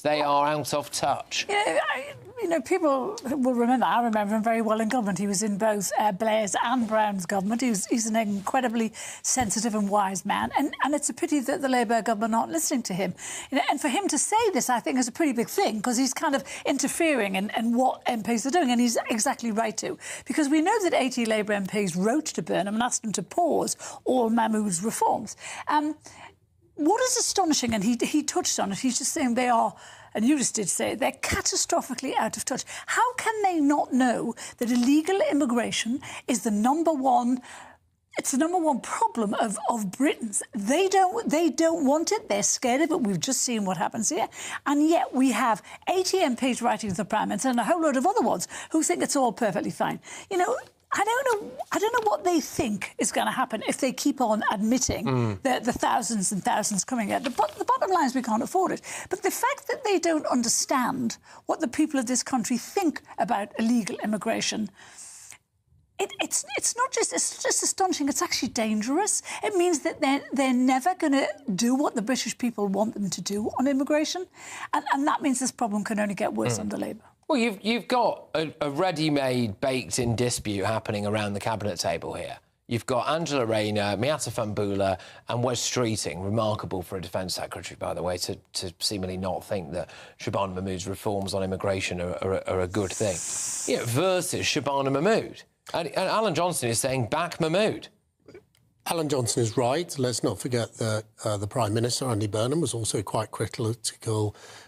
They are out of touch. People will remember, I remember him very well in government. He was in both Blair's and Brown's government. He's an incredibly sensitive and wise man. And it's a pity that the Labour government aren't listening to him. And for him to say this, I think, is a pretty big thing, because he's kind of interfering in what MPs are doing, and he's exactly right to. Because we know that 80 Labour MPs wrote to Burnham and asked him to pause all Mahmood's reforms. What is astonishing, and he touched on it, he's just saying they are, and you just did say it, they're catastrophically out of touch. How can they not know that illegal immigration is the number one... It's the number one problem of Britons. They don't want it. They're scared of it. We've just seen what happens here. And yet we have 80 MPs writing to the Prime Minister and a whole load of other ones who think it's all perfectly fine. I don't know what they think is going to happen if they keep on admitting the thousands and thousands coming out. The bottom line is we can't afford it. But the fact that they don't understand what the people of this country think about illegal immigration, it's just astonishing. It's actually dangerous. It means that they're never going to do what the British people want them to do on immigration, and that means this problem can only get worse under Labour. Well, you've got a ready-made, baked-in dispute happening around the cabinet table here. You've got Angela Rayner, Miatta Fahnbulleh and Wes Streeting, remarkable for a Defence Secretary, by the way, to seemingly not think that Shabana Mahmood's reforms on immigration are a good thing. Versus Shabana Mahmood. And Alan Johnson is saying, back Mahmood. Alan Johnson is right. Let's not forget that the Prime Minister, Andy Burnham, was also quite critical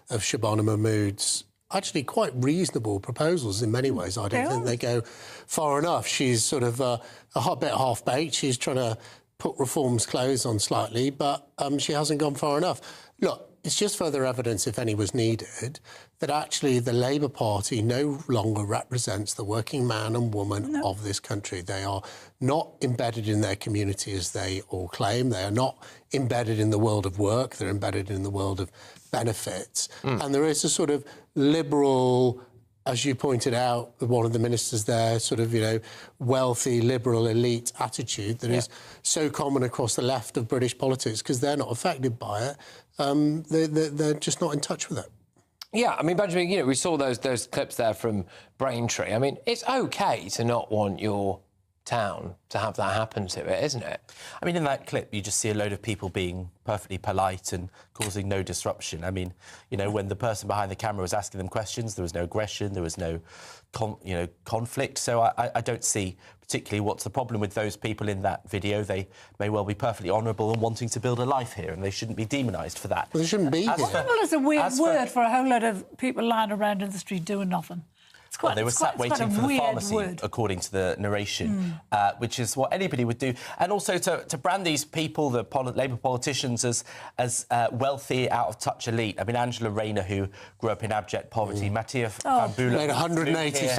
of Shabana Mahmood's actually quite reasonable proposals in many ways. I don't think they go far enough. She's sort of a bit half-baked. She's trying to put reforms clothes on slightly, but she hasn't gone far enough. Look, it's just further evidence, if any was needed, that actually the Labour Party no longer represents the working man and woman of this country. They are not embedded in their community as they all claim. They are not embedded in the world of work. They're embedded in the world of benefits. And there is a sort of liberal, as you pointed out, one of the ministers there, sort of, wealthy, liberal, elite attitude that is so common across the left of British politics because they're not affected by it. They're just not in touch with it. Yeah, I mean, Benjamin, we saw those clips there from Braintree. I mean, it's OK to not want your town to have that happen to it, isn't it? I mean, in that clip, you just see a load of people being perfectly polite and causing no disruption. I mean, when the person behind the camera was asking them questions, there was no aggression, there was no, conflict. So I don't see particularly what's the problem with those people in that video. They may well be perfectly honourable and wanting to build a life here, and they shouldn't be demonised for that. Well, they shouldn't be here. Honourable is a weird word for a whole lot of people lying around in the street doing nothing. They were sat waiting for the pharmacy, according to the narration, which is what anybody would do. And also to brand these people, the Labour politicians, as wealthy, out-of-touch elite. I mean, Angela Rayner, who grew up in abject poverty, Miatta Fahnbulleh... made 180,000